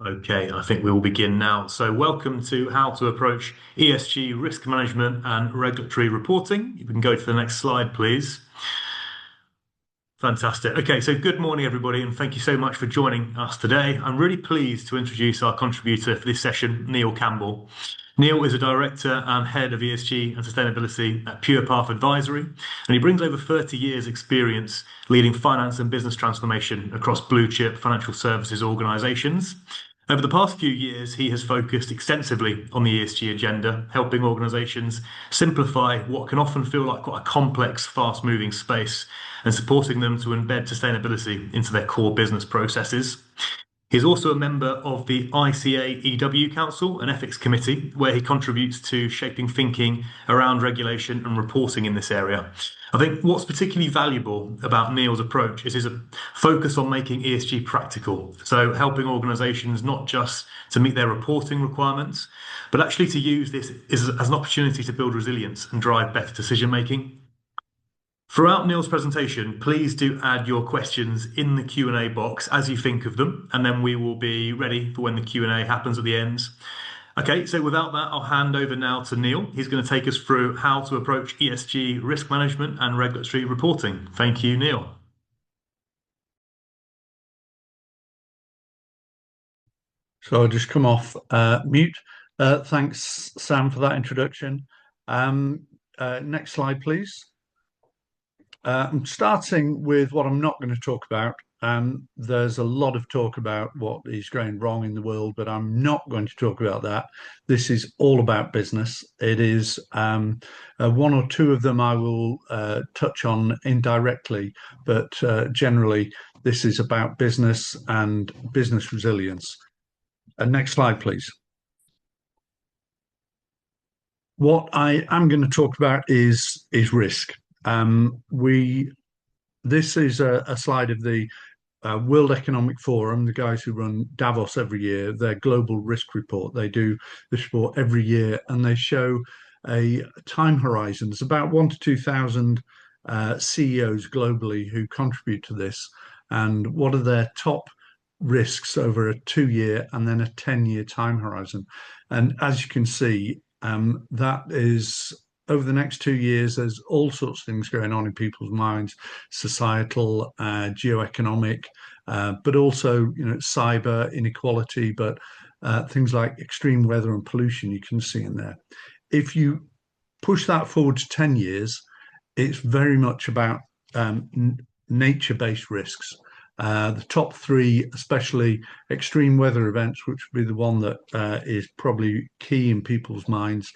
Okay, I think we'll begin now. So, welcome to How to Approach ESG Risk Management and Regulatory Reporting. If we can go to the next slide, please. Fantastic. Okay, so good morning, everybody, and thank you so much for joining us today. I'm really pleased to introduce our contributor for this session, Neil Campbell. Neil is a director and head of ESG and sustainability at PurePath Advisory, and he brings over 30 years' experience leading finance and business transformation across blue chip financial services organizations. Over the past few years, he has focused extensively on the ESG agenda, helping organizations simplify what can often feel like quite a complex, fast moving space and supporting them to embed sustainability into their core business processes. He's also a member of the ICA EW Council and Ethics Committee, where he contributes to shaping thinking around regulation and reporting in this area. I think what's particularly valuable about Neil's approach is his focus on making ESG practical. So helping organisations not just to meet their reporting requirements, but actually to use this as an opportunity to build resilience and drive better decision making. Throughout Neil's presentation, please do add your questions in the Q&A box as you think of them, and then we will be ready for when the Q&A happens at the end. Okay, so without that, I'll hand over now to Neil. He's going to take us through how to approach ESG risk management and regulatory reporting. Thank you, Neil. So I'll just come off mute. Thanks, Sam, for that introduction. Next slide, please. I'm starting with what I'm not going to talk about. There's a lot of talk about what is going wrong in the world, but I'm not going to talk about that. This is all about business. It is one or two of them I will touch on indirectly, but generally this is about business and business resilience. Next slide, please. What I am going to talk about is risk. This is a slide of the World Economic Forum, the guys who run Davos every year, their global risk report. They do this report every year, and they show a time horizon. There's about 1,000 to 2,000 CEOs globally who contribute to this, and what are their top risks over a 2-year and then a 10-year time horizon. And as you can see, that is over the next 2 years, there's all sorts of things going on in people's minds, societal, geoeconomic, but also, cyber inequality, but things like extreme weather and pollution you can see in there. If you push that forward to 10 years, it's very much about nature-based risks. The top three, especially extreme weather events, which would be the one that is probably key in people's minds.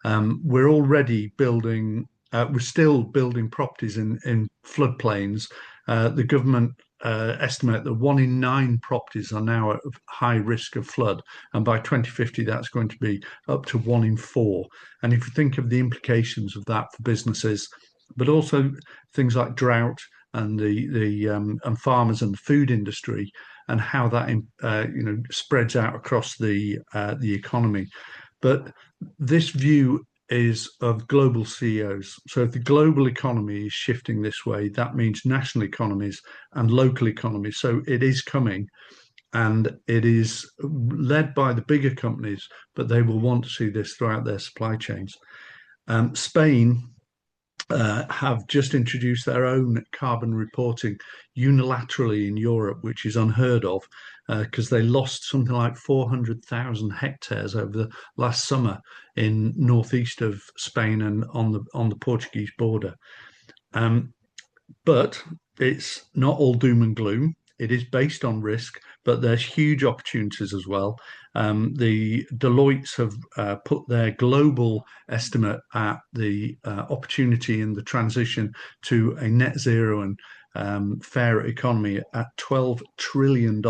We're already building, we're still building properties in floodplains. The government estimate that 1 in 9 properties are now at high risk of flood. And by 2050, that's going to be up to 1 in 4. And if you think of the implications of that for businesses, but also things like drought and and farmers and the food industry, and how that spreads out across the economy. But this view is of global CEOs. So if the global economy is shifting this way, that means national economies and local economies. So it is coming, and it is led by the bigger companies, but they will want to see this throughout their supply chains. Spain have just introduced their own carbon reporting unilaterally in Europe, which is unheard of, because they lost something like 400,000 hectares over the last summer in northeast of Spain and on the Portuguese border. But it's not all doom and gloom. It is based on risk, but there's huge opportunities as well. The Deloitte's have put their global estimate at the opportunity in the transition to a net zero and fair economy at $12 trillion.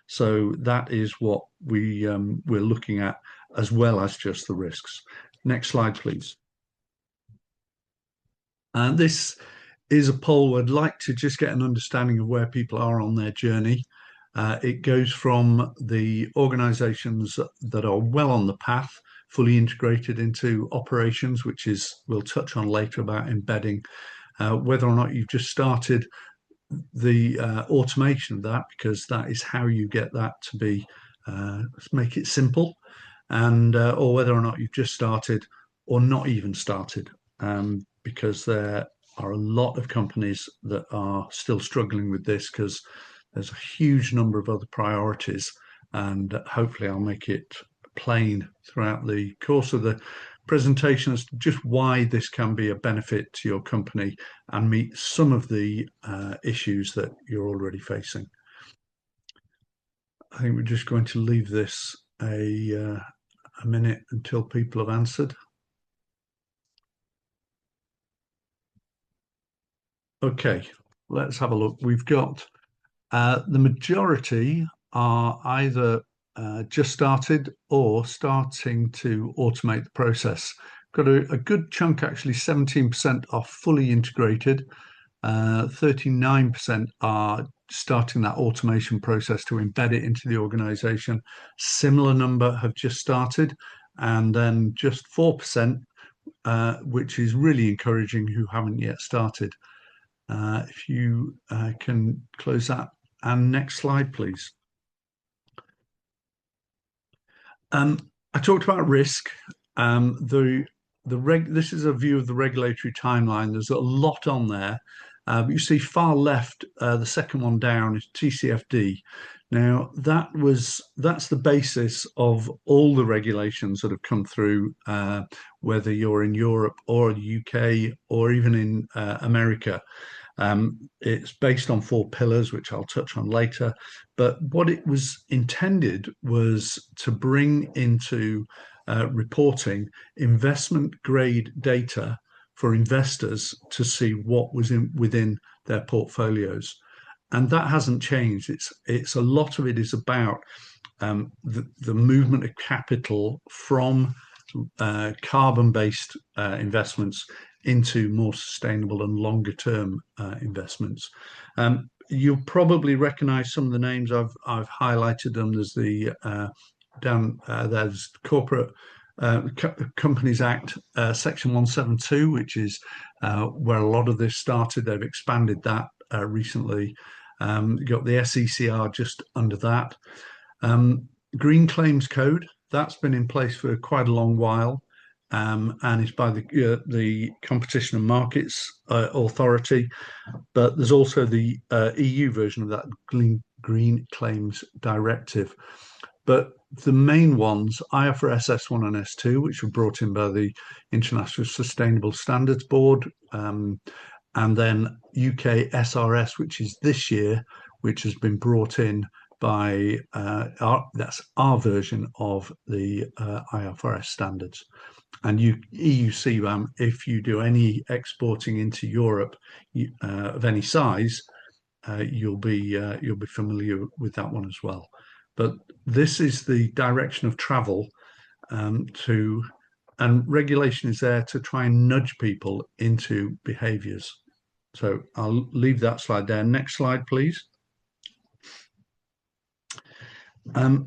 So that is what we're looking at, as well as just the risks. Next slide, please. And this is a poll. I'd like to just get an understanding of where people are on their journey. It goes from the organizations that are well on the path, fully integrated into operations, which is we'll touch on later about embedding, whether or not you've just started the automation of that, because that is how you get that to be let's make it simple, and or whether or not you've just started or not even started, because there are a lot of companies that are still struggling with this because there's a huge number of other priorities, and hopefully I'll make it plain throughout the course of the presentation as to just why this can be a benefit to your company and meet some of the issues that you're already facing. I think we're just going to leave this a minute until people have answered. Okay, let's have a look. We've got the majority are either just started or starting to automate the process. Got a good chunk, actually 17% are fully integrated. 39% are starting that automation process to embed it into the organization. Similar number have just started, and then just 4%, which is really encouraging, who haven't yet started. If you can close that. And next slide, please. I talked about risk. This is a view of the regulatory timeline. There's a lot on there. But you see far left, the second one down is TCFD. Now that's the basis of all the regulations that have come through, whether you're in Europe or the UK or even in America. It's based on 4 pillars, which I'll touch on later. But what it was intended was to bring into reporting investment grade data for investors to see what was within their portfolios. And that hasn't changed. It's a lot of it is about the movement of capital from carbon-based investments into more sustainable and longer term investments. You'll probably recognize some of the names. I've highlighted them. There's the there's Corporate Companies Act, Section 172, which is where a lot of this started. They've expanded that recently. You've got the SECR just under that. Green Claims Code, that's been in place for quite a long while, and it's by the Competition and Markets Authority. But there's also the EU version of that Green Claims Directive. But the main ones, IFRS S1 and S2, which were brought in by the International Sustainable Standards Board, and then UK SRS, which is this year, which has been brought in by that's our version of the IFRS standards. And EU CBAM, if you do any exporting into Europe of any size, you'll be familiar with that one as well. But this is the direction of travel and regulation is there to try and nudge people into behaviours. So I'll leave that slide there. Next slide, please.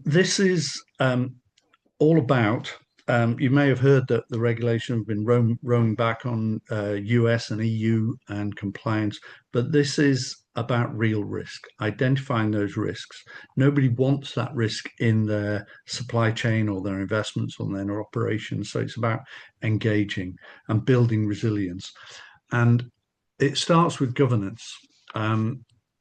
This is all about, you may have heard that the regulation have been rowing back on US and EU and compliance, but this is about real risk, identifying those risks. Nobody wants that risk in their supply chain or their investments or their operations. So it's about engaging and building resilience. And it starts with governance.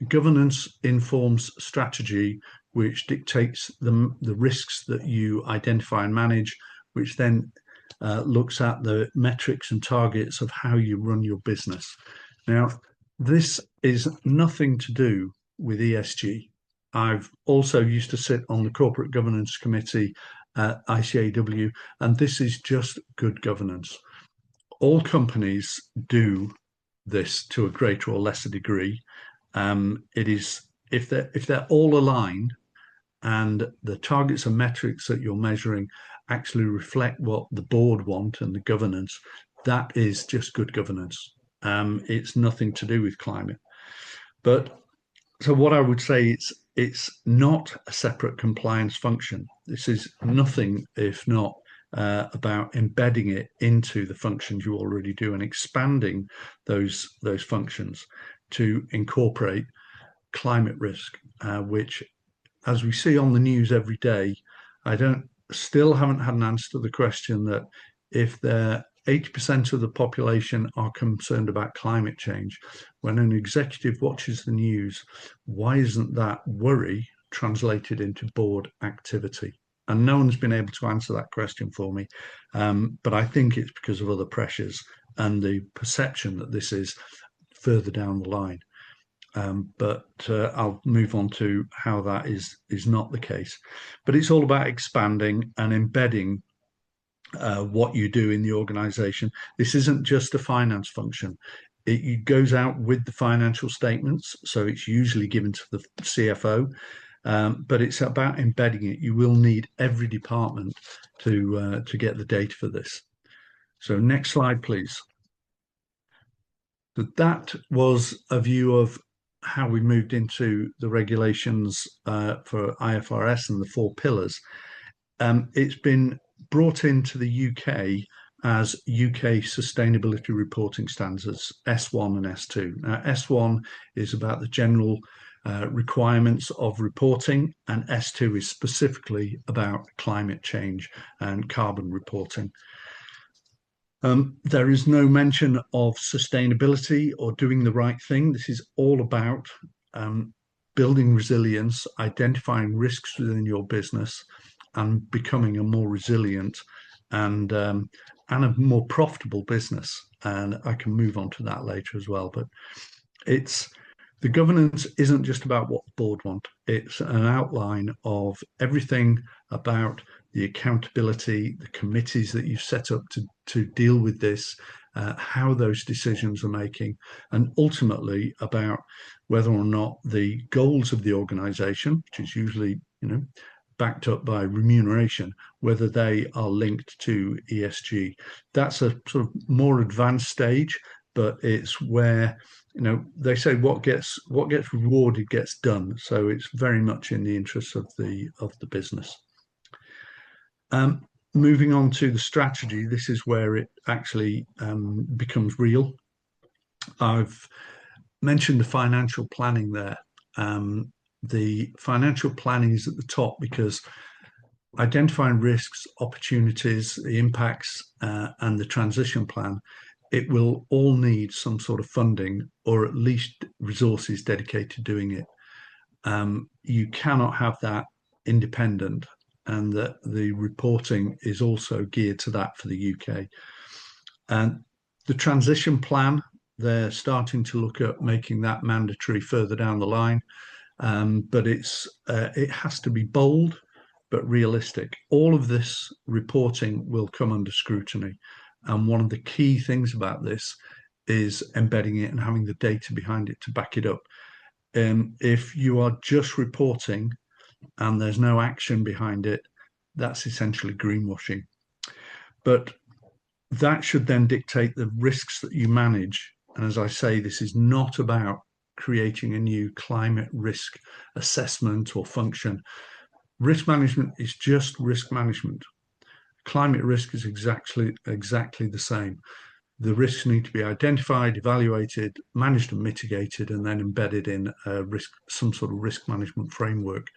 Governance informs strategy, which dictates the risks that you identify and manage, which then looks at the metrics and targets of how you run your business. Now, this is nothing to do with ESG. I've also used to sit on the Corporate Governance Committee at ICAW, and this is just good governance. All companies do this to a greater or lesser degree. It is if they're all aligned and the targets and metrics that you're measuring actually reflect what the board want and the governance, that is just good governance. It's nothing to do with climate. But so what I would say, it's not a separate compliance function. This is nothing if not about embedding it into the functions you already do and expanding those functions to incorporate climate risk, which as we see on the news every day, I don't still haven't had an answer to the question that if they're 80% of the population are concerned about climate change, when an executive watches the news, why isn't that worry translated into board activity? And no one's been able to answer that question for me. But I think it's because of other pressures and the perception that this is further down the line. But I'll move on to how that is not the case. But it's all about expanding and embedding what you do in the organization. This isn't just a finance function. It goes out with the financial statements, so it's usually given to the CFO, but it's about embedding it. You will need every department to get the data for this. So next slide, please. So that was a view of how we moved into the regulations for IFRS and the four pillars. It's been brought into the UK as UK Sustainability Reporting Standards, S1 and S2. Now, S1 is about the general requirements of reporting, and S2 is specifically about climate change and carbon reporting. There is no mention of sustainability or doing the right thing. This is all about building resilience, identifying risks within your business, and becoming a more resilient and a more profitable business. And I can move on to that later as well. But the governance isn't just about what the board want. It's an outline of everything about the accountability, the committees that you've set up to deal with this, how those decisions are making, and ultimately about whether or not the goals of the organization, which is usually, backed up by remuneration, whether they are linked to ESG. That's a sort of more advanced stage, but it's where they say what gets rewarded gets done. So it's very much in the interests of the business. Moving on to the strategy, this is where it actually becomes real. I've mentioned the financial planning there. The financial planning is at the top because identifying risks, opportunities, the impacts, and the transition plan, it will all need some sort of funding or at least resources dedicated to doing it. You cannot have that independent, and that the reporting is also geared to that for the UK. And the transition plan, they're starting to look at making that mandatory further down the line. But it has to be bold but realistic. All of this reporting will come under scrutiny. And one of the key things about this is embedding it and having the data behind it to back it up. If you are just reporting and there's no action behind it, that's essentially greenwashing. But that should then dictate the risks that you manage. And as I say, this is not about creating a new climate risk assessment or function. Risk management is just risk management. Climate risk is exactly the same. The risks need to be identified, evaluated, managed and mitigated, and then embedded in some sort of risk management framework.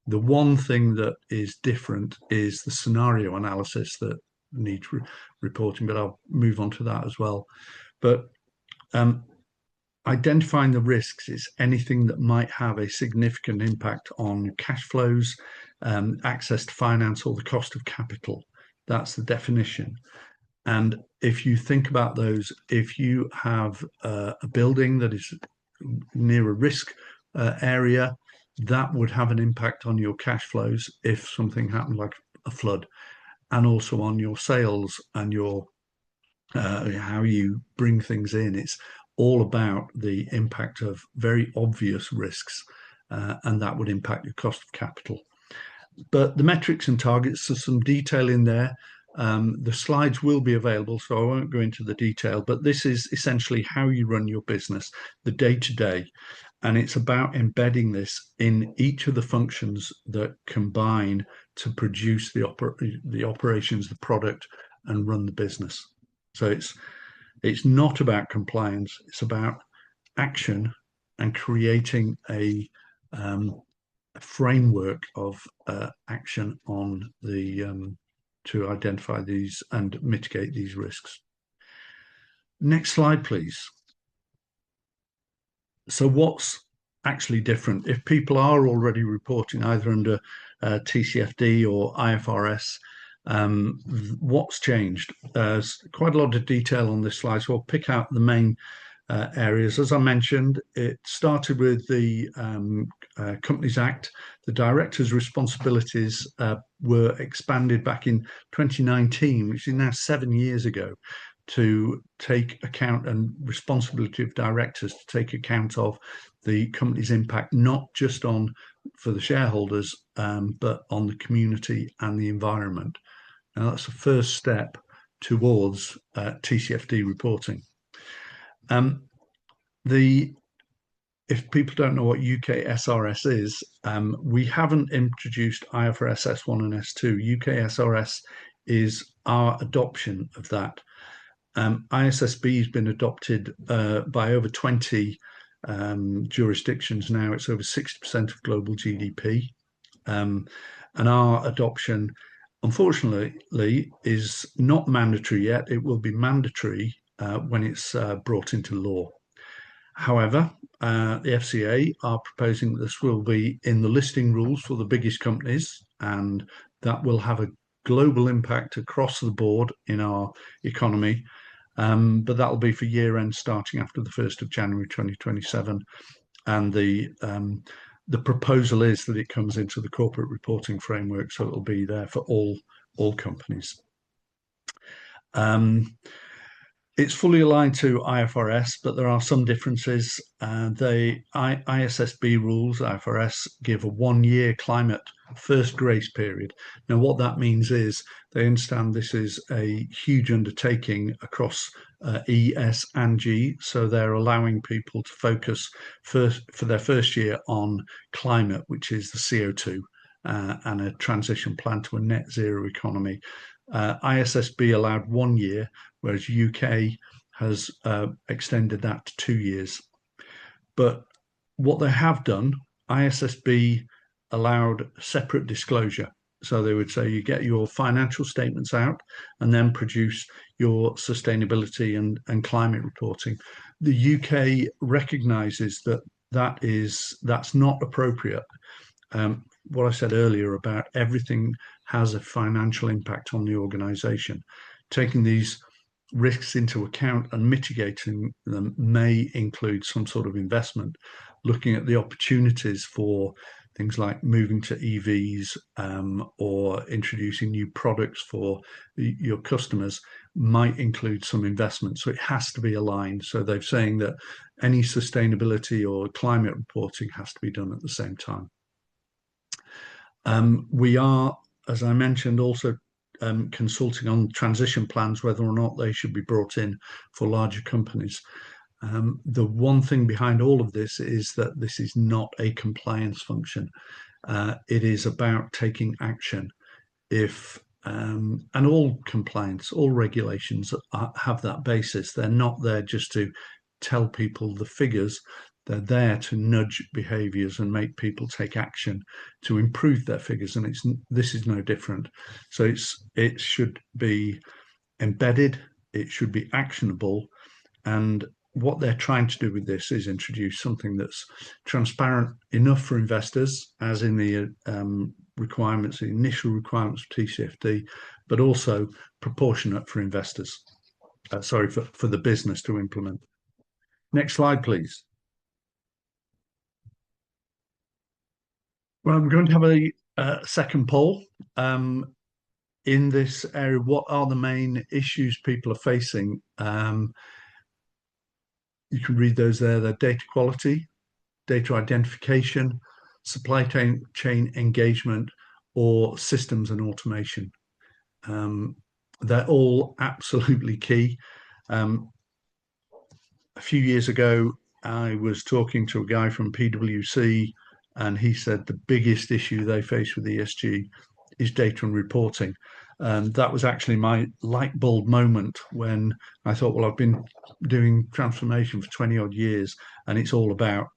The one thing that is different is the scenario analysis that needs reporting, but I'll move on to that as well. But identifying the risks is anything that might have a significant impact on cash flows, access to finance, or the cost of capital. That's the definition. And if you think about those, if you have a building that is near a risk area, that would have an impact on your cash flows if something happened like a flood, and also on your sales and your how you bring things in. It's all about the impact of very obvious risks, and that would impact your cost of capital. But the metrics and targets, there's some detail in there. The slides will be available, so I won't go into the detail, but this is essentially how you run your business, the day-to-day. And it's about embedding this in each of the functions that combine to produce the operations, the product, and run the business. So it's not about compliance, it's about action and creating a framework of action on the to identify these and mitigate these risks. Next slide, please. So what's actually different? If people are already reporting either under TCFD or IFRS, what's changed? There's quite a lot of detail on this slide, so I'll pick out the main areas. As I mentioned, it started with the Companies Act. The directors' responsibilities were expanded back in 2019, which is now 7 years ago, to take account, and responsibility of directors to take account of the company's impact, not just on for the shareholders, but on the community and the environment. Now, that's the first step towards TCFD reporting. If people don't know what UK SRS is, we haven't introduced IFRS S1 and S2. UK SRS is our adoption of that. ISSB has been adopted by over 20 jurisdictions now. It's over 60% of global GDP. And our adoption, unfortunately, is not mandatory yet. It will be mandatory when it's brought into law. However, the FCA are proposing that this will be in the listing rules for the biggest companies, and that will have a global impact across the board in our economy. But that will be for year end starting after the 1st of January 2027. And the proposal is that it comes into the corporate reporting framework, so it'll be there for all companies. It's fully aligned to IFRS, but there are some differences. The ISSB rules, IFRS, give a 1-year climate first grace period. Now, what that means is they understand this is a huge undertaking across E, S, and G, so they're allowing people to focus first for their first year on climate, which is the CO2, and a transition plan to a net zero economy. ISSB allowed 1 year, whereas UK has extended that to 2 years. But what they have done, ISSB allowed separate disclosure. So they would say you get your financial statements out and then produce your sustainability and climate reporting. The UK recognises that that's not appropriate. What I said earlier about everything has a financial impact on the organisation. Taking these risks into account and mitigating them may include some sort of investment. Looking at the opportunities for things like moving to EVs or introducing new products for your customers might include some investment. So it has to be aligned. So they're saying that any sustainability or climate reporting has to be done at the same time. We are, as I mentioned, also consulting on transition plans, whether or not they should be brought in for larger companies. The one thing behind all of this is that this is not a compliance function. It is about taking action. And all compliance, all regulations have that basis. They're not there just to tell people the figures. They're there to nudge behaviours and make people take action to improve their figures. And this is no different. So it should be embedded. It should be actionable. And what they're trying to do with this is introduce something that's transparent enough for investors, as in the requirements, the initial requirements of TCFD, but also proportionate for investors. For the business to implement. Next slide, please. Well, I'm going to have a second poll. In this area, what are the main issues people are facing? You can read those there. They're data quality, data identification, supply chain engagement, or systems and automation. They're all absolutely key. A few years ago, I was talking to a guy from PwC, and he said the biggest issue they face with ESG is data and reporting. That was actually my light bulb moment when I thought, well, I've been doing transformation for 20 odd years, and it's all about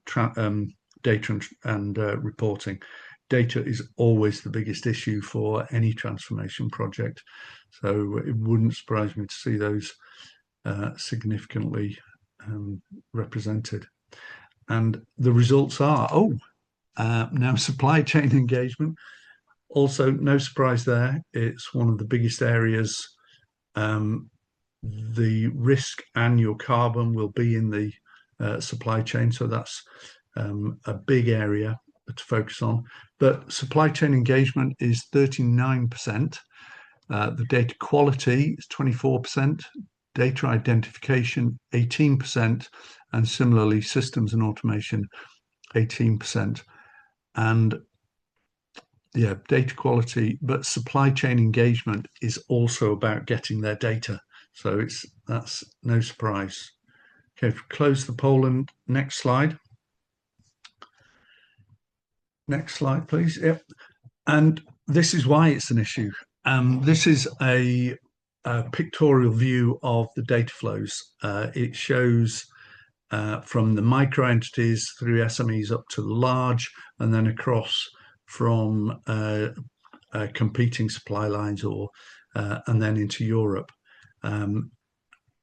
data and reporting. data is always the biggest issue for any transformation project. So it wouldn't surprise me to see those significantly represented. And the results are, now supply chain engagement. Also, no surprise there. It's one of the biggest areas. The risk and your carbon will be in the supply chain. So that's a big area to focus on. But supply chain engagement is 39%. The data quality is 24%. Data identification, 18%. And similarly, systems and automation, 18%. And yeah, data quality, but supply chain engagement is also about getting their data. So that's no surprise. Okay, close the poll and next slide. Next slide, please. Yep. And this is why it's an issue. This is a pictorial view of the data flows. It shows from the micro entities through SMEs up to the large, and then across from competing supply lines and then into Europe.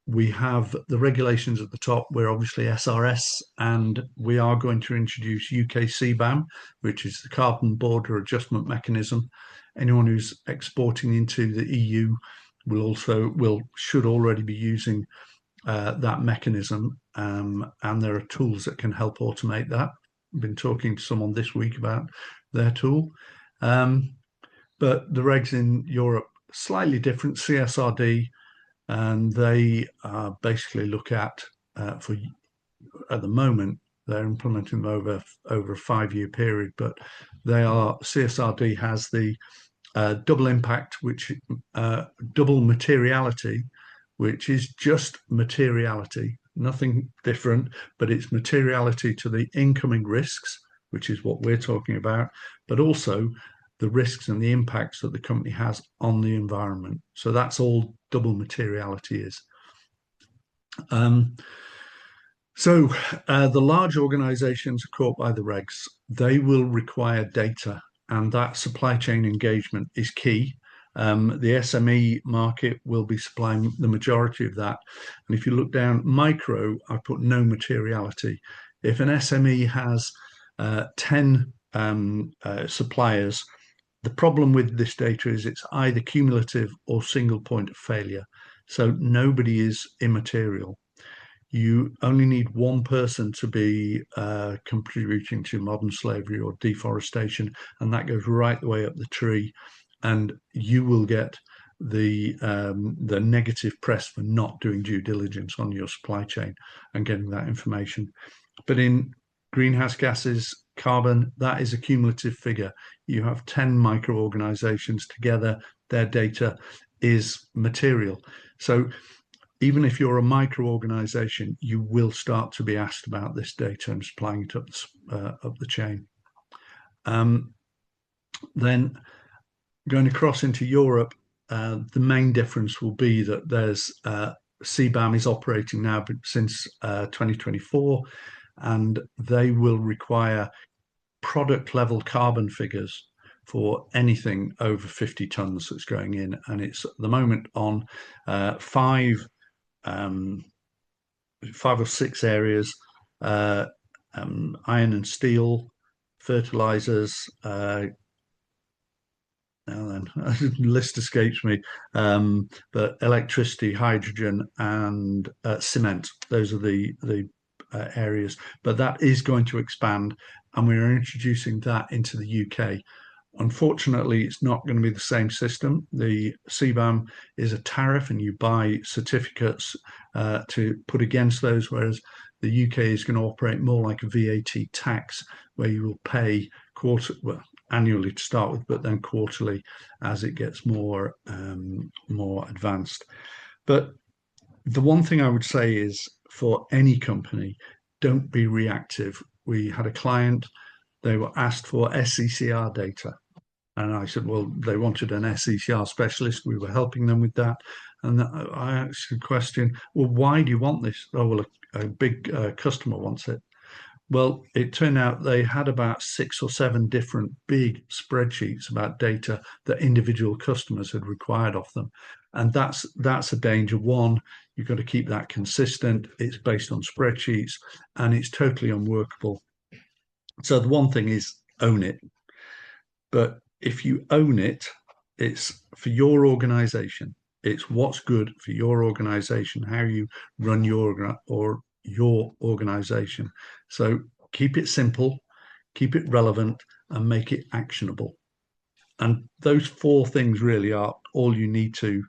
We have the regulations at the top. We're obviously SRS, and we are going to introduce UK CBAM, which is the Carbon Border Adjustment Mechanism. Anyone who's exporting into the EU should already be using that mechanism, and there are tools that can help automate that. I've been talking to someone this week about their tool, but the regs in Europe slightly different. CSRD. And they basically look at at the moment they're implementing them over a 5-year period, but CSRD has the double impact, which double materiality, which is just materiality, nothing different, but it's materiality to the incoming risks, which is what we're talking about, but also the risks and the impacts that the company has on the environment. So that's all double materiality is. So the large organizations are caught by the regs. They will require data, and that supply chain engagement is key. The SME market will be supplying the majority of that. And if you look down micro, I put no materiality. If an SME has 10 suppliers, the problem with this data is it's either cumulative or single point of failure. So nobody is immaterial. You only need one person to be contributing to modern slavery or deforestation, and that goes right the way up the tree. And you will get the negative press for not doing due diligence on your supply chain and getting that information. But in greenhouse gases, carbon, that is a cumulative figure. You have 10 micro-organizations together, their data is material. So even if you're a micro-organization, you will start to be asked about this data and supplying it up the chain. Then going across into Europe, the main difference will be that there's CBAM is operating now since 2024, and they will require product level carbon figures for anything over 50 tons that's going in. And it's at the moment on 5 or 6 areas, iron and steel, fertilizers, now then, the list escapes me, but electricity, hydrogen, and cement. Those are the areas, but that is going to expand, and we're introducing that into the UK. Unfortunately, it's not going to be the same system. The CBAM is a tariff, and you buy certificates to put against those, whereas the UK is going to operate more like a VAT tax, where you will pay annually to start with, but then quarterly as it gets more advanced. But the one thing I would say is, for any company, don't be reactive. We had a client, they were asked for SECR data. And I said, well, they wanted an SECR specialist. We were helping them with that. And I asked the question, well, why do you want this? Oh, well, a big customer wants it. Well, it turned out they had about 6 or 7 different big spreadsheets about data that individual customers had required of them. And that's a danger. One, you've got to keep that consistent. It's based on spreadsheets and it's totally unworkable. So the one thing is own it. But if you own it, it's for your organization. It's what's good for your organization, how you run your organization. So keep it simple, keep it relevant, and make it actionable. And those 4 things really are all you need to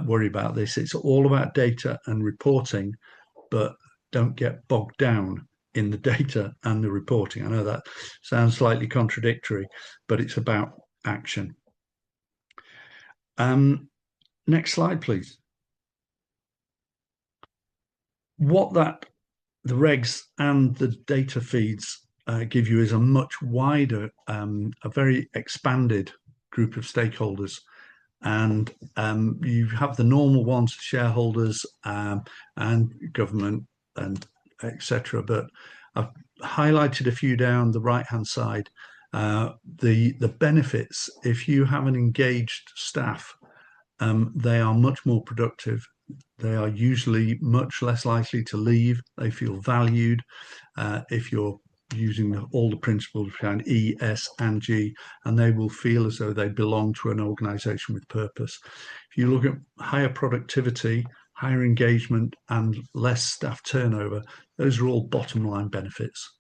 worry about this. It's all about data and reporting, but don't get bogged down in the data and the reporting. I know that sounds slightly contradictory, but it's about action. Next slide, please. What the regs and the data feeds give you is a much wider, a very expanded group of stakeholders. And you have the normal ones, shareholders and government and etc. But I've highlighted a few down the right-hand side. The benefits, if you have an engaged staff, they are much more productive. They are usually much less likely to leave. They feel valued. If you're using all the principles behind E, S, and G, and they will feel as though they belong to an organization with purpose. If you look at higher productivity, higher engagement, and less staff turnover, those are all bottom line benefits.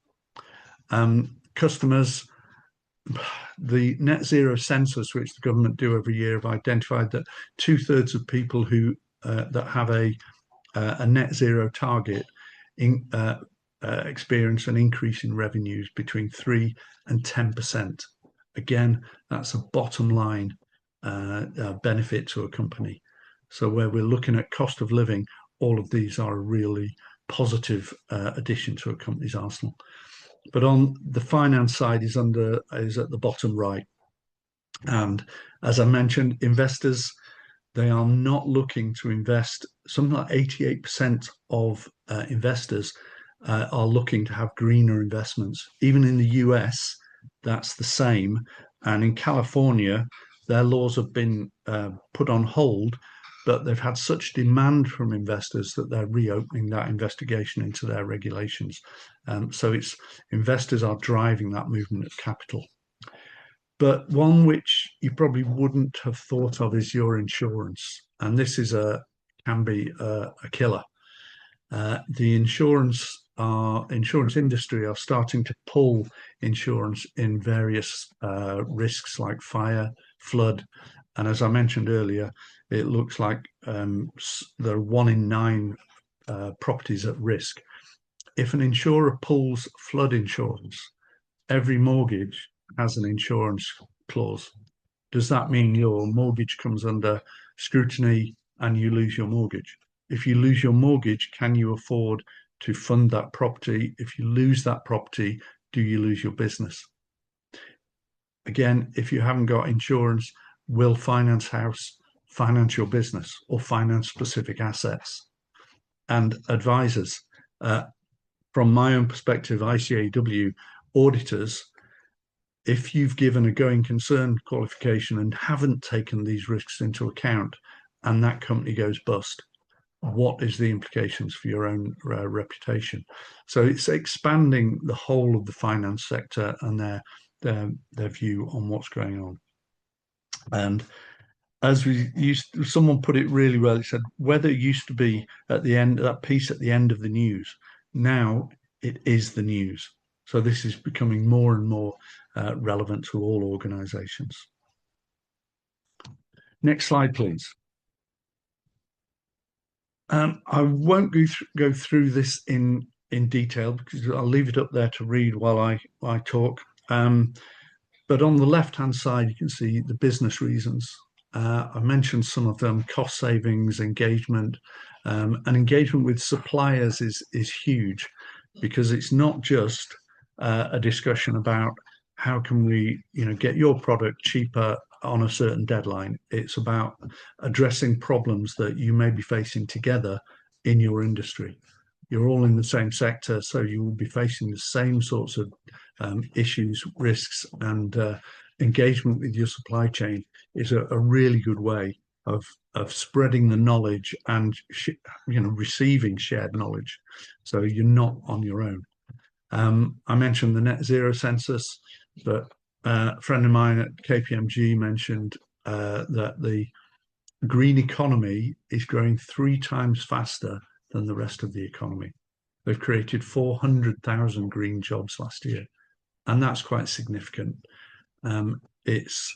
Customers, the net zero census, which the government do every year, have identified that 2/3 of people who that have a net zero target experience an increase in revenues between 3 and 10%. Again, that's a bottom line benefit to a company. So where we're looking at cost of living, all of these are a really positive addition to a company's arsenal. But on the finance side is at the bottom right. And as I mentioned, investors, they are not looking to invest. Something like 88% of investors are looking to have greener investments. Even in the US, that's the same. And in California, their laws have been put on hold, but they've had such demand from investors that they're reopening that investigation into their regulations. So it's investors are driving that movement of capital. But one which you probably wouldn't have thought of is your insurance. And this can be a killer. The insurance industry are starting to pull insurance in various risks like fire, flood, and as I mentioned earlier, it looks like there are 1 in 9 properties at risk. If an insurer pulls flood insurance, every mortgage has an insurance clause. Does that mean your mortgage comes under scrutiny and you lose your mortgage? If you lose your mortgage, can you afford to fund that property? If you lose that property, do you lose your business? Again, if you haven't got insurance, will Finance House finance your business or finance specific assets? And advisors, from my own perspective, ICAW auditors, if you've given a going concern qualification and haven't taken these risks into account and that company goes bust, what is the implications for your own reputation? So it's expanding the whole of the finance sector and their view on what's going on. And as someone put it really well, it said, weather used to be at the end, that piece at the end of the news. Now it is the news. So this is becoming more and more relevant to all organizations. Next slide, please. I won't go through this in detail because I'll leave it up there to read while I talk. But on the left-hand side, you can see the business reasons. I mentioned some of them: cost savings, engagement, and engagement with suppliers is huge, because it's not just a discussion about how can we get your product cheaper on a certain deadline. It's about addressing problems that you may be facing together in your industry. you're all in the same sector, so you will be facing the same sorts of issues, risks, and engagement with your supply chain is a really good way of spreading the knowledge and receiving shared knowledge, so you're not on your own. I mentioned the net zero census, but a friend of mine at KPMG mentioned that the green economy is growing 3 times faster than the rest of the economy. They've created 400,000 green jobs last year, and that's quite significant. It's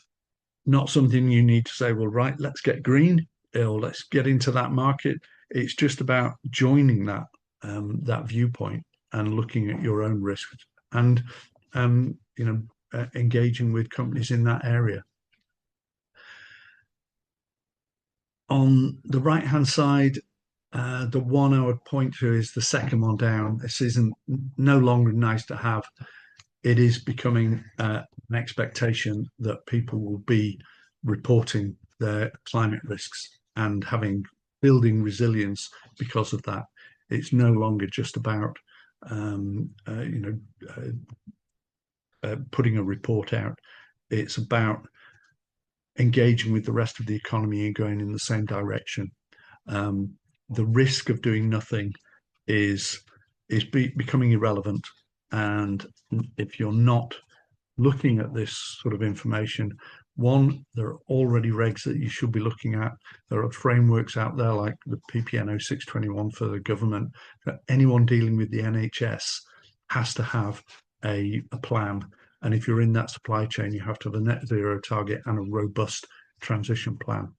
not something you need to say, well, right, let's get green or let's get into that market. It's just about joining that viewpoint and looking at your own risks and engaging with companies in that area. On the right-hand side, the one I would point to is the second one down. This isn't no longer nice to have. It is becoming an expectation that people will be reporting their climate risks and building resilience because of that. It's no longer just about putting a report out. It's about engaging with the rest of the economy and going in the same direction. The risk of doing nothing is becoming irrelevant. And if you're not looking at this sort of information, one, there are already regs that you should be looking at. There are frameworks out there like the PPNO 621 for the government, that anyone dealing with the NHS has to have a plan. And if you're in that supply chain, you have to have a net zero target and a robust transition plan.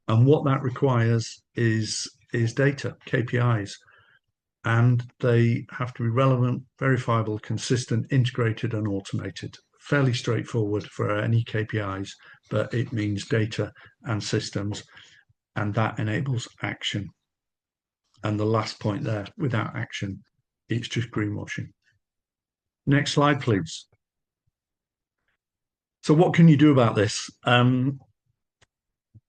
And what that requires is data, KPIs. And they have to be relevant, verifiable, consistent, integrated, and automated. Fairly straightforward for any KPIs, but it means data and systems, and that enables action. And the last point there, without action, it's just greenwashing. Next slide, please. So what can you do about this?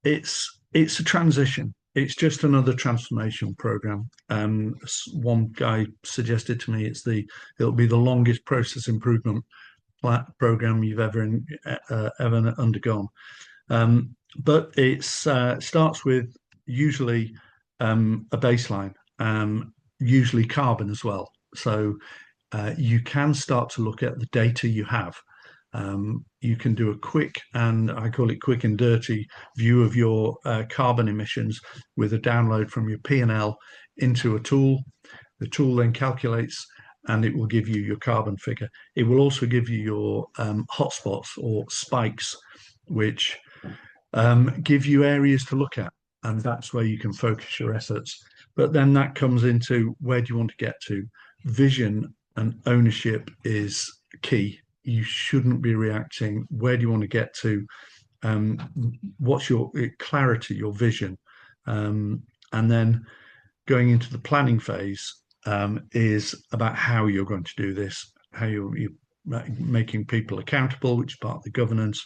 It's a transition. It's just another transformation program. One guy suggested to me it'll be the longest process improvement program you've ever undergone. But it starts with usually a baseline, usually carbon as well. So you can start to look at the data you have. You can do a quick, and I call it quick and dirty, view of your carbon emissions with a download from your P&L into a tool. The tool then calculates and it will give you your carbon figure. It will also give you your hotspots or spikes, which give you areas to look at. And that's where you can focus your efforts. But then that comes into, where do you want to get to? Vision and ownership is key. You shouldn't be reacting. Where do you want to get to? What's your clarity, your vision? And then going into the planning phase is about how you're going to do this, how you're making people accountable, which is part of the governance.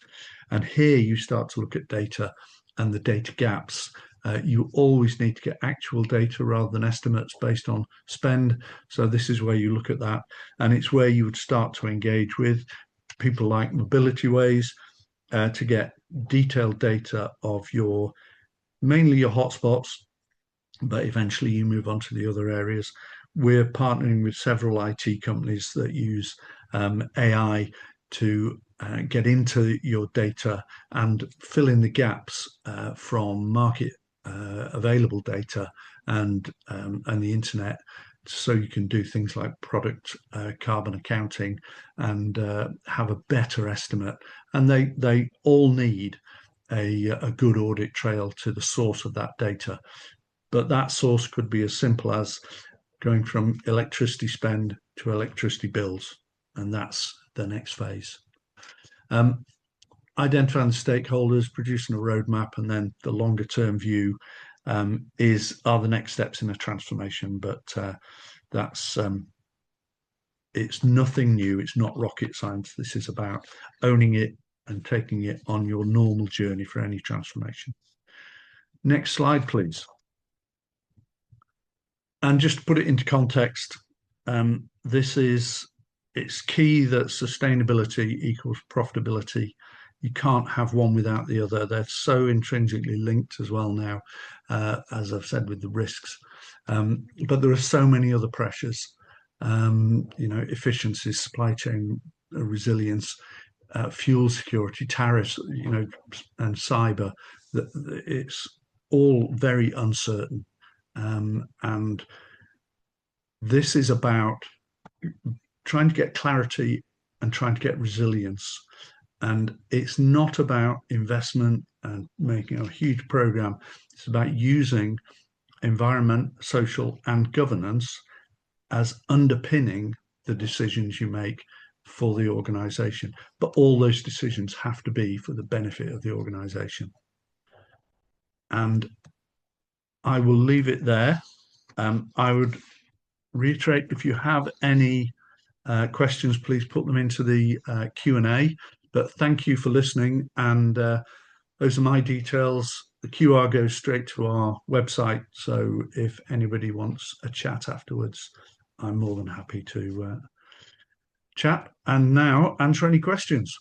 And here you start to look at data and the data gaps. You always need to get actual data rather than estimates based on spend. So this is where you look at that. And it's where you would start to engage with people like Mobility Ways to get detailed data of mainly your hotspots, but eventually you move on to the other areas. We're partnering with several IT companies that use AI to get into your data and fill in the gaps from market available data and the internet, so you can do things like product carbon accounting and have a better estimate. And they all need a good audit trail to the source of that data. But that source could be as simple as going from electricity spend to electricity bills, and that's the next phase. Identifying the stakeholders, producing a roadmap, and then the longer term view are the next steps in a transformation. But it's nothing new. It's not rocket science. This is about owning it and taking it on your normal journey for any transformation. Next slide, please. And just to put it into context, it's key that sustainability equals profitability. You can't have one without the other. They're so intrinsically linked as well now, as I've said, with the risks. But there are so many other pressures, efficiency, supply chain resilience, fuel security, tariffs, and cyber. It's all very uncertain. And this is about trying to get clarity and trying to get resilience. And it's not about investment and making a huge program. It's about using environment, social, and governance as underpinning the decisions you make for the organization. But all those decisions have to be for the benefit of the organization. And I will leave it there. I would reiterate, if you have any questions, please put them into the Q&A. But thank you for listening. And those are my details. The QR goes straight to our website. So if anybody wants a chat afterwards, I'm more than happy to chat. And now answer any questions.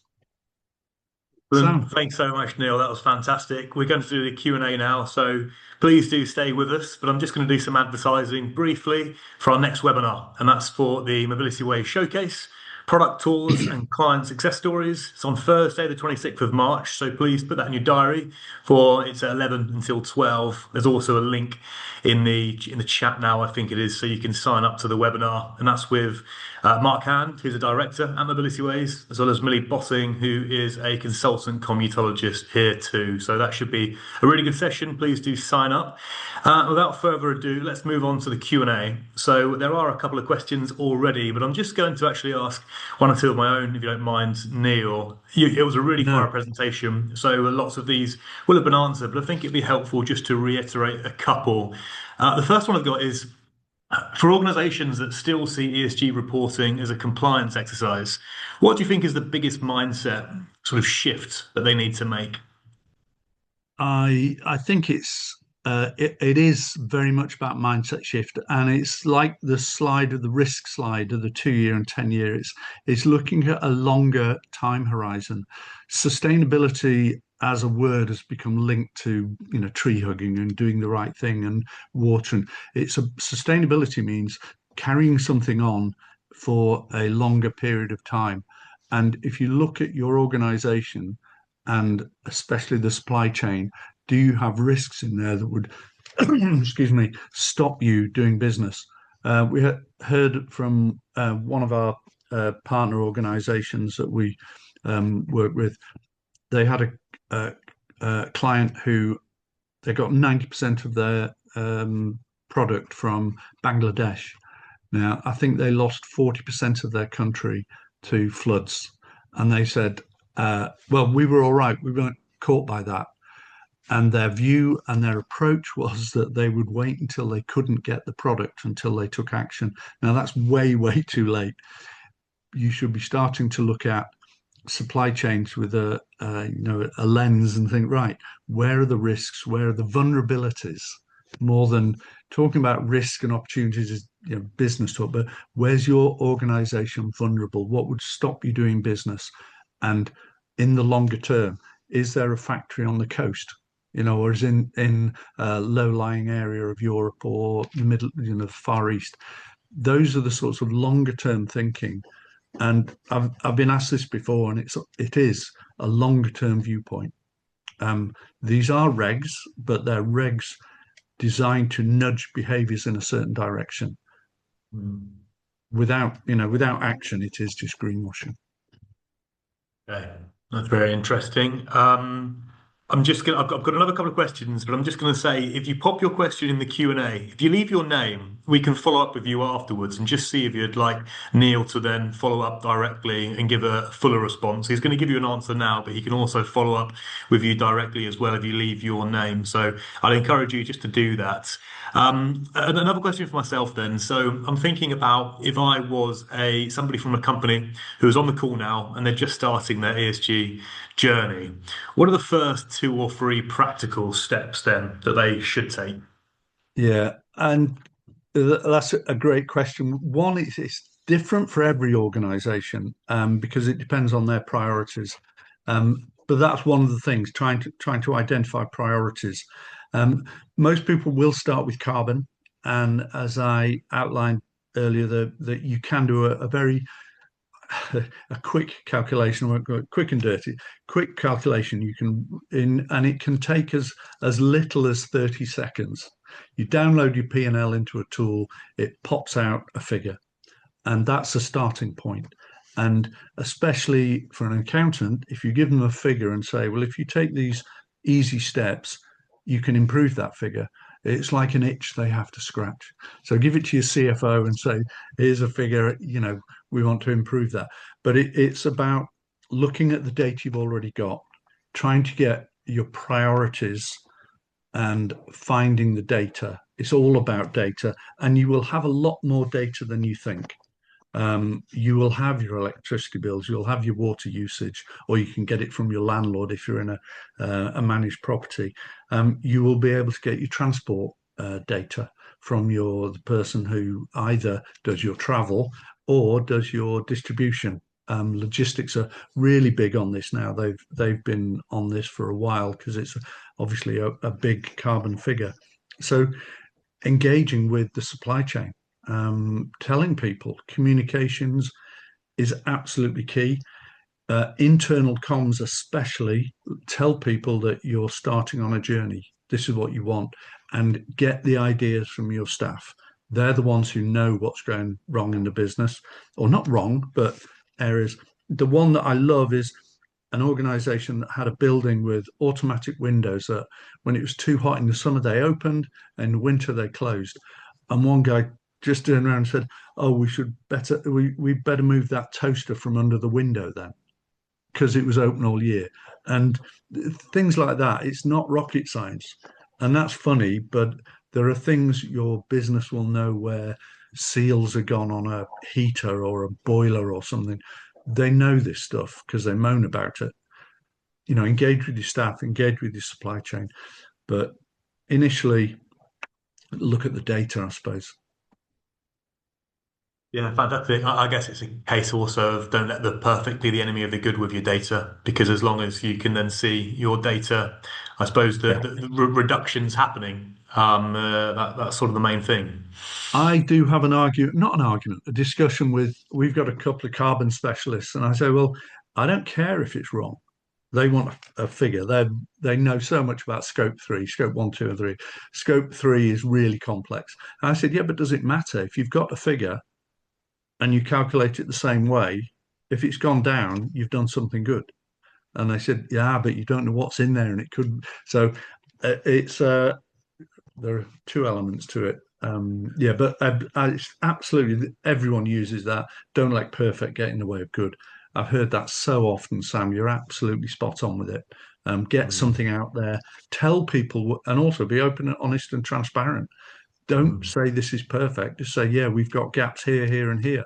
Sam. Thanks so much, Neil. That was fantastic. We're going to do the Q&A now, so please do stay with us. But I'm just going to do some advertising briefly for our next webinar, and that's for the Mobility Way Showcase, product tours and client success stories. It's on Thursday, the 26th of March, so please put that in your diary for it's at 11 until 12. There's also a link in the chat now, I think it is, so you can sign up to the webinar, and that's with Mark Hand, who's a director at Mobility Ways, as well as Millie Botting, who is a consultant commutologist here too. So that should be a really good session. Please do sign up. Without further ado, let's move on to the Q&A. So there are a couple of questions already, but I'm just going to actually ask one or two of my own, if you don't mind, Neil. It was a really thorough presentation, so lots of these will have been answered, but I think it'd be helpful just to reiterate a couple. The first one I've got is, for organizations that still see ESG reporting as a compliance exercise, what do you think is the biggest mindset sort of shift that they need to make? I think it is very much about mindset shift, and it's like the slide of the risk slide of the 2 year and 10 year. It's looking at a longer time horizon. Sustainability as a word has become linked to tree hugging and doing the right thing and watering. Sustainability means carrying something on for a longer period of time. And if you look at your organization and especially the supply chain, do you have risks in there that would, excuse me, stop you doing business? We heard from one of our partner organizations that we work with. They had a client who they got 90% of their product from Bangladesh. Now, I think they lost 40% of their country to floods. And they said, well, we were all right. We weren't caught by that. And their view and their approach was that they would wait until they couldn't get the product until they took action. Now, that's way, way too late. You should be starting to look at supply chains with a lens and think, right, where are the risks? Where are the vulnerabilities? More than talking about risk and opportunities is business talk, but where's your organization vulnerable? What would stop you doing business? And in the longer term, is there a factory on the coast? Or is in a low-lying area of Europe or the middle, Far East? Those are the sorts of longer-term thinking. And I've been asked this before, and it is a longer-term viewpoint. These are regs, but they're regs designed to nudge behaviours in a certain direction. Without action, it is just greenwashing. Okay, that's very interesting. I've got another couple of questions, but I'm just going to say, if you pop your question in the Q&A, if you leave your name, we can follow up with you afterwards and just see if you'd like Neil to then follow up directly and give a fuller response. He's going to give you an answer now, but he can also follow up with you directly as well if you leave your name. So I'd encourage you just to do that. And another question for myself then. So I'm thinking about if I was somebody from a company who's on the call now and they're just starting their ESG journey. What are the first 2 or 3 practical steps then that they should take? Yeah, and That's a great question. One, it's different for every organization because it depends on their priorities. But that's one of the things, trying to identify priorities. Um, Most people will start with carbon, and as I outlined earlier, that you can do a very a quick calculation. I won't go quick and dirty. Quick calculation you can and it can take us as little as 30 seconds. You download your P&L into a tool, it pops out a figure, and that's a starting point. And especially for an accountant, if you give them a figure and say, well, if you take these easy steps, you can improve that figure. It's like an itch they have to scratch. So give it to your CFO and say, here's a figure, we want to improve that. But it's about looking at the data you've already got, trying to get your priorities and finding the data. It's all about data, and you will have a lot more data than you think. You will have your electricity bills, you'll have your water usage, or you can get it from your landlord if you're in a managed property. You will be able to get your transport data from the person who either does your travel or does your distribution. Logistics are really big on this now. They've been on this for a while because it's obviously a big carbon figure. So engaging with the supply chain, telling people communications is absolutely key. Internal comms, especially, tell people that you're starting on a journey. This is what you want, and get the ideas from your staff. They're the ones who know what's going wrong in the business, or not wrong, but areas. The one that I love is an organization that had a building with automatic windows that when it was too hot in the summer, they opened, and in the winter, they closed. And one guy just turned around and said, "Oh, we better move that toaster from under the window then," because it was open all year. And things like that, it's not rocket science. And that's funny, but there are things your business will know where seals are gone on a heater or a boiler or something. They know this stuff because they moan about it. Engage with your staff, engage with your supply chain. But initially, look at the data, I suppose. Yeah, fantastic. I guess it's a case also of don't let the perfect be the enemy of the good with your data, because as long as you can then see your data, I suppose Yeah. the reductions happening, that's sort of the main thing. I do have not an argument, a discussion we've got a couple of carbon specialists, and I say, well, I don't care if it's wrong. They want a figure. They know so much about scope three, scope one, two, and three. Scope three is really complex. And I said, yeah, but does it matter if you've got a figure and you calculate it the same way? If it's gone down, you've done something good. And they said, yeah, but you don't know what's in there, and it could. So it's there are two elements to it. Yeah, but absolutely everyone uses that. Don't let perfect get in the way of good. I've heard that so often, Sam. You're absolutely spot on with it. Get Mm, something out there, tell people, and also be open and honest and transparent. Don't mm. say this is perfect. Just say, yeah, we've got gaps here, here, and here,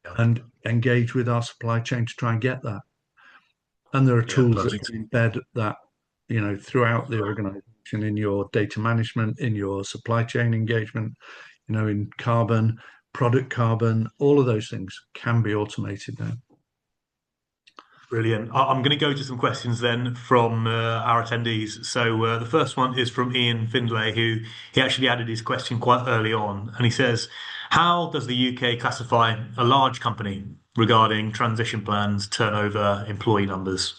Yeah, and engage with our supply chain to try and get that. And there are yeah, tools that perfect. can embed that, throughout the organization in your data management, in your supply chain engagement, in carbon, product carbon, all of those things can be automated now. Brilliant. I'm going to go to some questions then from our attendees. So the first one is from Ian Findlay, who he actually added his question quite early on, and he says, "How does the UK classify a large company regarding transition plans, turnover, employee numbers?"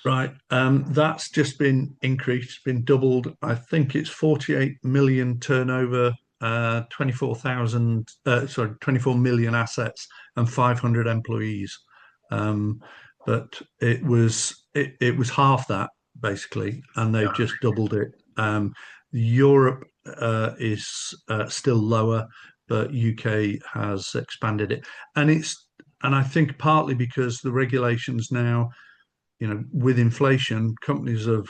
Right. That's just been increased, been doubled. I think it's 48 million turnover, 24,000, sorry, 24 million assets and 500 employees. Um, but it was half that basically, and they've Yeah. just doubled it. Europe is still lower, but UK has expanded it, and I think partly because the regulations now, with inflation, companies have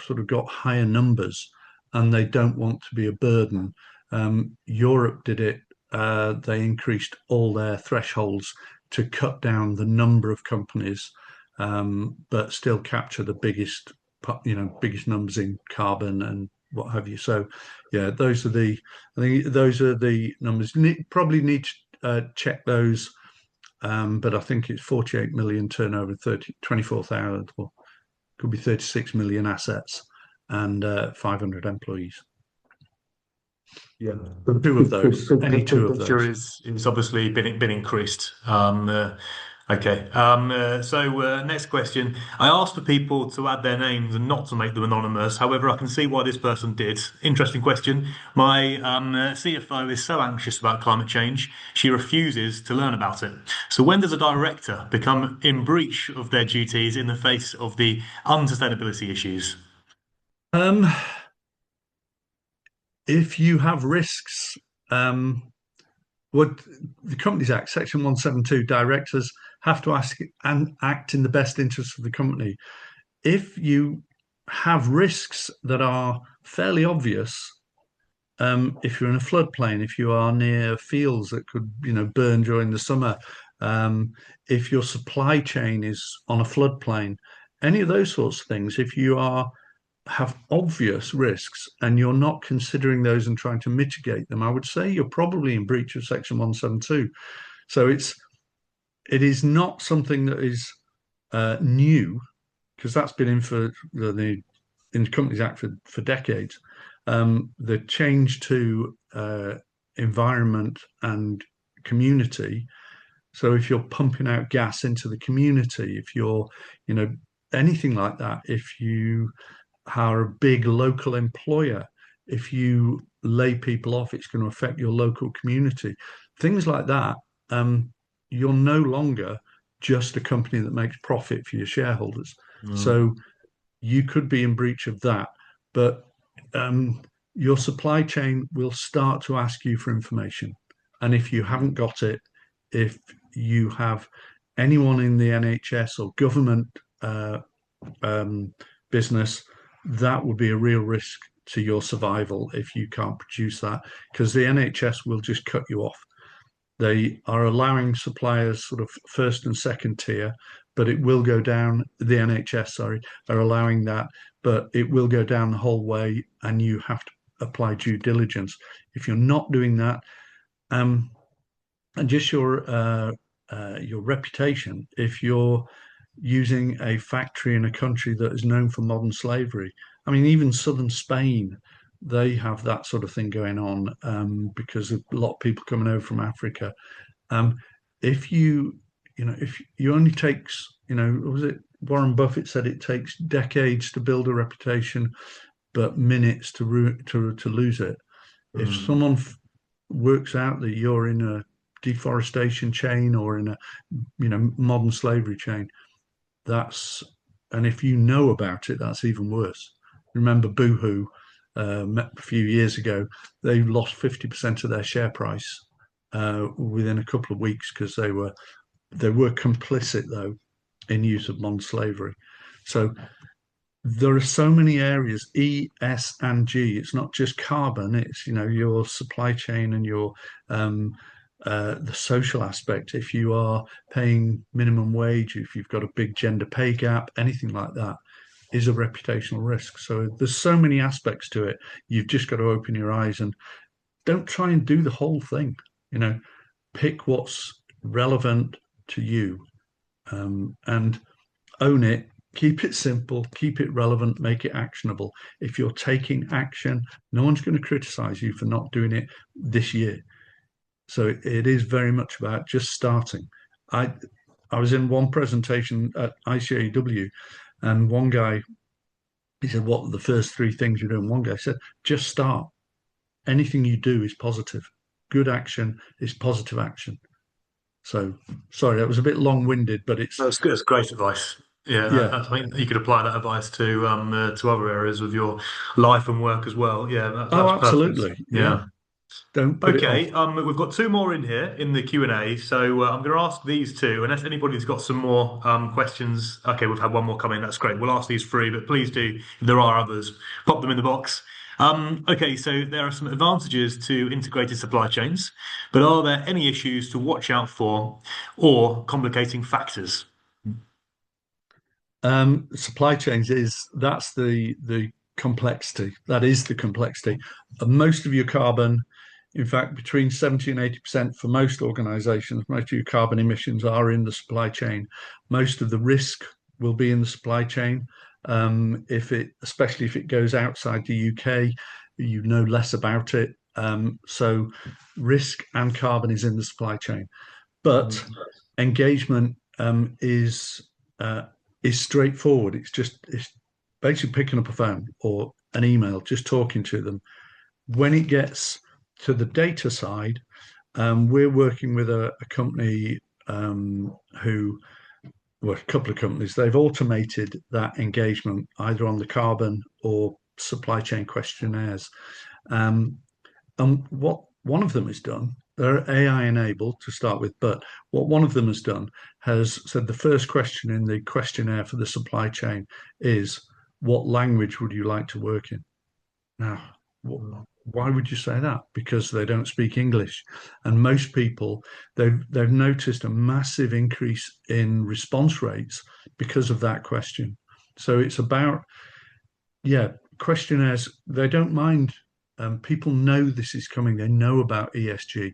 sort of got higher numbers and they don't want to be a burden. Europe did it. They increased all their thresholds to cut down the number of companies, but still capture the biggest numbers in carbon and what have you. So, yeah, I think those are the numbers. Probably need to check those, but I think it's 48 million turnover, 24,000, or could be 36 million assets, and 500 employees. Yeah. Two of those, any two The of picture those. is obviously been increased. Okay. Next question. I asked for people to add their names and not to make them anonymous. However, I can see why this person did. Interesting question. My CFO is so anxious about climate change, she refuses to learn about it. So when does a director become in breach of their duties in the face of the unsustainability issues? Um, if you have risks, um, what the Companies Act, Section 172, directors have to ask and act in the best interest of the company. If you have risks that are fairly obvious, if you're in a floodplain, if you are near fields that could, burn during the summer, um, if your supply chain is on a floodplain, any of those sorts of things, if you are have obvious risks and you're not considering those and trying to mitigate them, I would say you're probably in breach of Section 172. So it is not something that is new, because that's been in for in the Companies Act for decades. The change to environment and community. So if you're pumping out gas into the community, if you're, anything like that, if you are a big local employer, if you lay people off, it's going to affect your local community. Things like that. You're no longer just a company that makes profit for your shareholders. Mm, So you could be in breach of that, but your supply chain will start to ask you for information. And if you haven't got it, if you have anyone in the NHS or government um, business, that would be a real risk to your survival if you can't produce that, because the NHS will just cut you off. They are allowing suppliers sort of first and second tier, but it will go down. The NHS, sorry, are allowing that, but it will go down the whole way, and you have to apply due diligence. If you're not doing that, um, and just your reputation, if you're using a factory in a country that is known for modern slavery, I mean, even southern Spain, they have that sort of thing going on, because of a lot of people coming over from Africa. um, if if you only takes, was it Warren Buffett said it takes decades to build a reputation, but minutes to lose it. If mm, someone works out that you're in a deforestation chain or in a, modern slavery chain, that's and if you know about it, that's even worse. Remember Boohoo, a few years ago, they lost 50% of their share price within a couple of weeks, because they were complicit, though, in use of modern slavery. So there are so many areas, E, S, and G. It's not just carbon. It's, your supply chain and your the social aspect. If you are paying minimum wage, if you've got a big gender pay gap, anything like that is a reputational risk. So there's so many aspects to it. You've just got to open your eyes and don't try and do the whole thing. Pick what's relevant to you, and own it. Keep it simple, keep it relevant, make it actionable. If you're taking action, no one's going to criticize you for not doing it this year. So it is very much about just starting. I I was in one presentation at ICAW, and one guy, he said, "What are the first three things you do?" And one guy said, "Just start. Anything you do is positive. Good action is positive action." So sorry, that was a bit long-winded, but that's good. That's great advice. Yeah, yeah. I think you could apply that advice to other areas of your life and work as well. Yeah, Oh, that's perfect. absolutely. Yeah. Yeah. Don't put it off. Okay, we've got two more in here in the Q&A, so I'm going to ask these two, unless anybody's got some more questions. Okay, we've had one more come in, that's great. We'll ask these three, but please do, if there are others, pop them in the box. Okay, so there are some advantages to integrated supply chains, but are there any issues to watch out for or complicating factors? Supply chains, that's the complexity. That is the complexity. Most of your carbon, in fact, between 70 and 80% for most organizations, most of your carbon emissions are in the supply chain. Most of the risk will be in the supply chain. Especially if it goes outside the UK, you know less about it. So risk and carbon is in the supply chain. But engagement uh, is straightforward. It's basically picking up a phone or an email, just talking to them. When it gets to the data side, we're working with a company who, well, a couple of companies. They've automated that engagement either on the carbon or supply chain questionnaires. Um, and what one of them has done, they're AI enabled to start with, but what one of them has done has said the first question in the questionnaire for the supply chain is, what language would you like to work in? Now, why would you say that? Because they don't speak English, and most people they've noticed a massive increase in response rates because of that question. So it's about, yeah, questionnaires. They don't mind. People know this is coming. They know about ESG,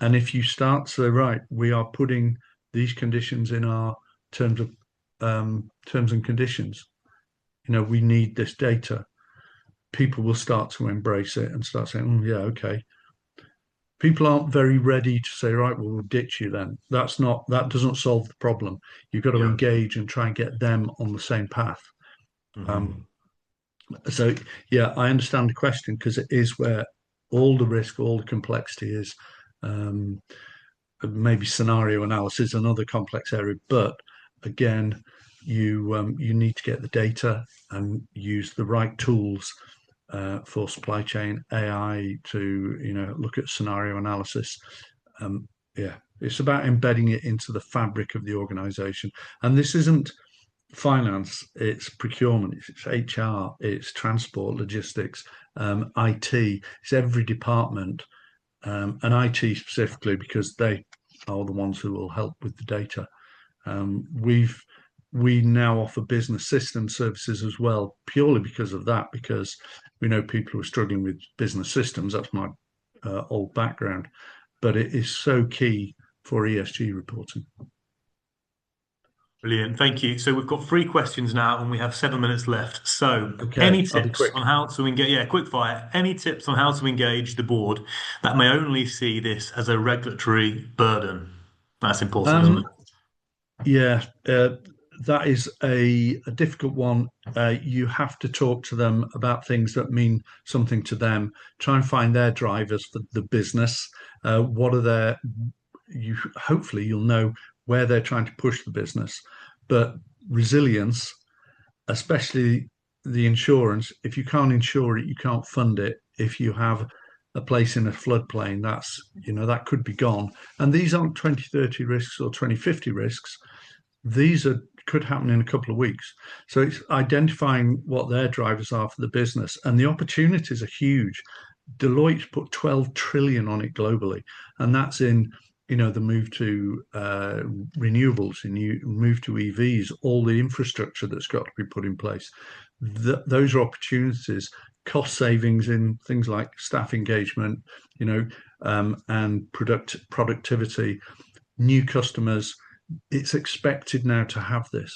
and if you start to say, right, we are putting these conditions in our terms of terms and conditions. We need this data. People will start to embrace it and start saying, yeah, okay. People aren't very ready to say, right, well, we'll ditch you then. That doesn't solve the problem. You've got to Yeah. engage and try and get them on the same path. Mm-hmm. Um, so, yeah, I understand the question because it is where all the risk, all the complexity is. Um, Maybe scenario analysis, another complex area, but again, you need to get the data and use the right tools for supply chain AI to look at scenario analysis. Yeah, it's about embedding it into the fabric of the organization, and this isn't finance, it's procurement, it's HR, it's transport, logistics, IT, it's every department, and IT specifically because they are the ones who will help with the data. We now offer business system services as well, purely because of that, because we know people who are struggling with business systems. That's my old background, but it is so key for ESG reporting. Brilliant. Thank you. So we've got three questions now and we have 7 minutes left. So Okay, any I'll be tips quick. on how to engage, yeah, quick fire, any tips on how to engage the board that may only see this as a regulatory burden? That's important, isn't it? Um, Yeah, that is a difficult one. You have to talk to them about things that mean something to them. Try and find their drivers for the business. What are their? You hopefully you'll know where they're trying to push the business. But resilience, especially the insurance, if you can't insure it, you can't fund it. If you have a place in a floodplain, that could be gone. And these aren't 2030 risks or 2050 risks. These could happen in a couple of weeks. So it's identifying what their drivers are for the business, and the opportunities are huge. Deloitte put 12 trillion on it globally, and that's in the move to renewables, and you move to EVs, all the infrastructure that's got to be put in place. Those are opportunities, cost savings in things like staff engagement, and productivity, new customers. It's expected now to have this.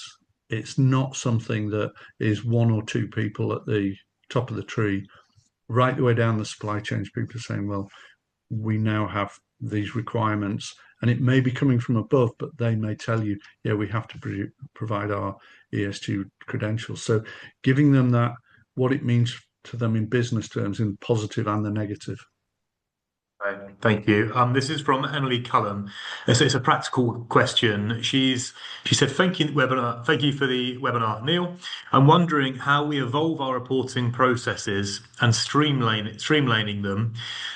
It's not something that is one or two people at the top of the tree. Right the way down the supply chains, people are saying, well, we now have these requirements, and it may be coming from above, but they may tell you, yeah, we have to provide our ESG credentials. So giving them that, what it means to them in business terms, in positive and the negative. Right. Thank you. This is from Emily Cullen. It's a practical question. She said, "Thank you webinar. Thank you for the webinar, Neil. I'm wondering how we evolve our reporting processes and streamlining them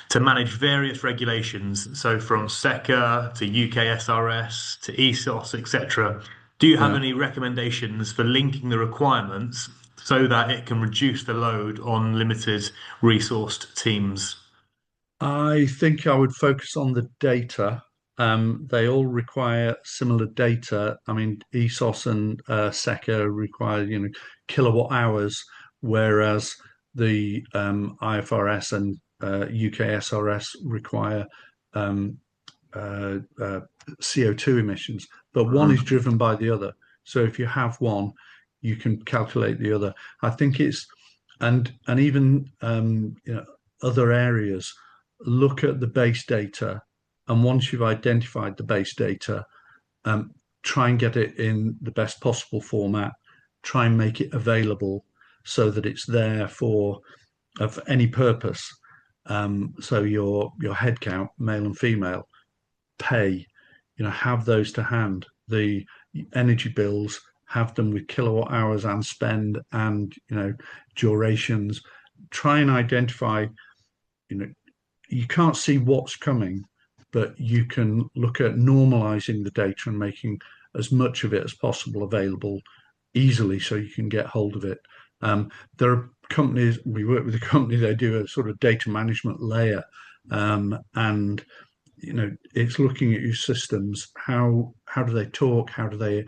to manage various regulations. So from SECA to UKSRS to ESOS, etc. Do you have Yeah. any recommendations for linking the requirements so that it can reduce the load on limited resourced teams?" I think I would focus on the data. They all require similar data. I mean, ESOS and SECA require, kilowatt hours, whereas the IFRS and UK SRS require um, CO2 emissions, but one is Mhm. driven by the other. So if you have one, you can calculate the other. I think it's and even other areas look at the base data, and once you've identified the base data, um, try and get it in the best possible format. Try and make it available so that it's there for of any purpose. So your head count, male and female, pay, have those to hand. The energy bills, have them with kilowatt hours and spend and durations. Try and identify, you know, you can't see what's coming, but you can look at normalizing the data and making as much of it as possible available easily so you can get hold of it. There are companies, we work with a company, they do a sort of data management layer. And it's looking at your systems. How do they talk? How do they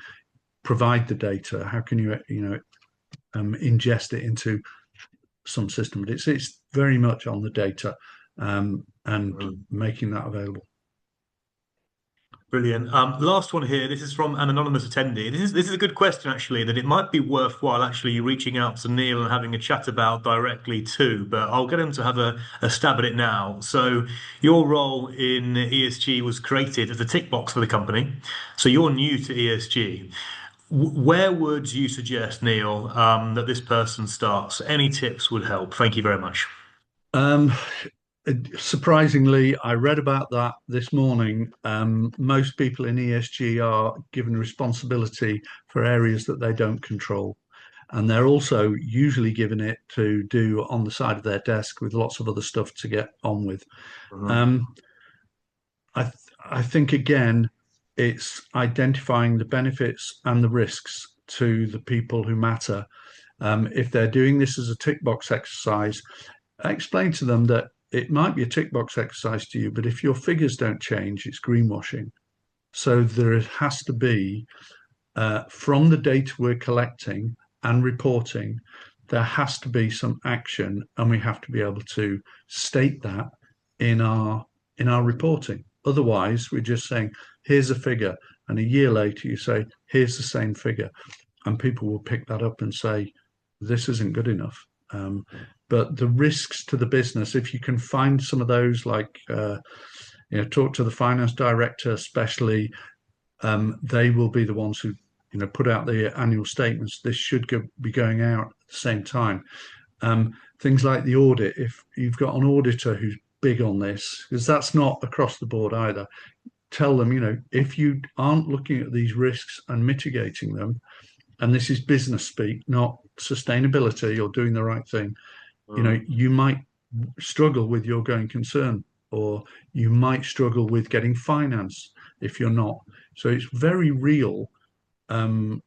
provide the data? How can you ingest it into some system? But it's very much on the data, and Mhm. making that available. Brilliant. Last one here. This is from an anonymous attendee. This is a good question actually that it might be worthwhile actually reaching out to Neil and having a chat about directly too. But I'll get him to have a stab at it now. So your role in ESG was created as a tick box for the company. So you're new to ESG. Where would you suggest, Neil, that this person starts? Any tips would help. Thank you very much. Um, Surprisingly, I read about that this morning. Most people in ESG are given responsibility for areas that they don't control. And they're also usually given it to do on the side of their desk with lots of other stuff to get on with. Mhm. Um, I think again, it's identifying the benefits and the risks to the people who matter. If they're doing this as a tick box exercise, I explain to them that it might be a tick box exercise to you, but if your figures don't change, it's greenwashing. So there has to be, from the data we're collecting and reporting, there has to be some action, and we have to be able to state that in our reporting. Otherwise, we're just saying, here's a figure, and a year later you say, here's the same figure, and people will pick that up and say, this isn't good enough. But the risks to the business, if you can find some of those, like talk to the finance director, especially, they will be the ones who put out the annual statements. This should be going out at the same time. Things like the audit, if you've got an auditor who's big on this, because that's not across the board either, tell them, if you aren't looking at these risks and mitigating them, and this is business speak, not sustainability or doing the right thing, Mhm. you might struggle with your going concern, or you might struggle with getting finance if you're not. So it's very real,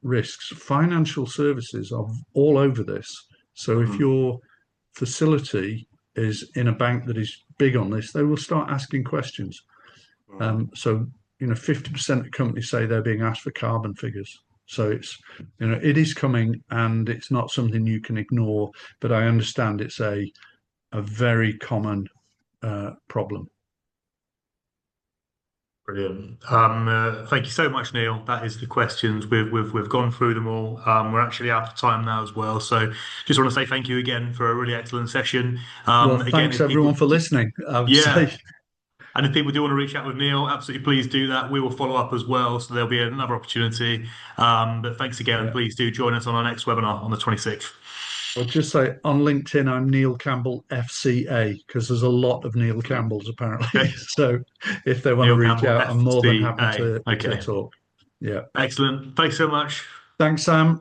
risks. Financial services are all over this. So if Mhm. your facility is in a bank that is big on this, they will start asking questions. Mhm. 50% of companies say they're being asked for carbon figures. So it is coming, and it's not something you can ignore. But I understand it's a very common problem. Brilliant. Thank you so much, Neil. That is the questions. We've gone through them all. We're actually out of time now as well. So just want to say thank you again for a really excellent session. Well, Again, thanks if people, everyone for listening, I would say. yeah, and if people do want to reach out with Neil, absolutely please do that. We will follow up as well. So there'll be another opportunity. But thanks again, and Yeah. please do join us on our next webinar on the 26th. I'll just say on LinkedIn, I'm Neil Campbell FCA, because there's a lot of Neil Campbells apparently. Okay. So if they want to Neil reach Campbell, out, I'm more than happy FCA. to Okay. talk. Yeah. Excellent. Thanks so much. Thanks, Sam.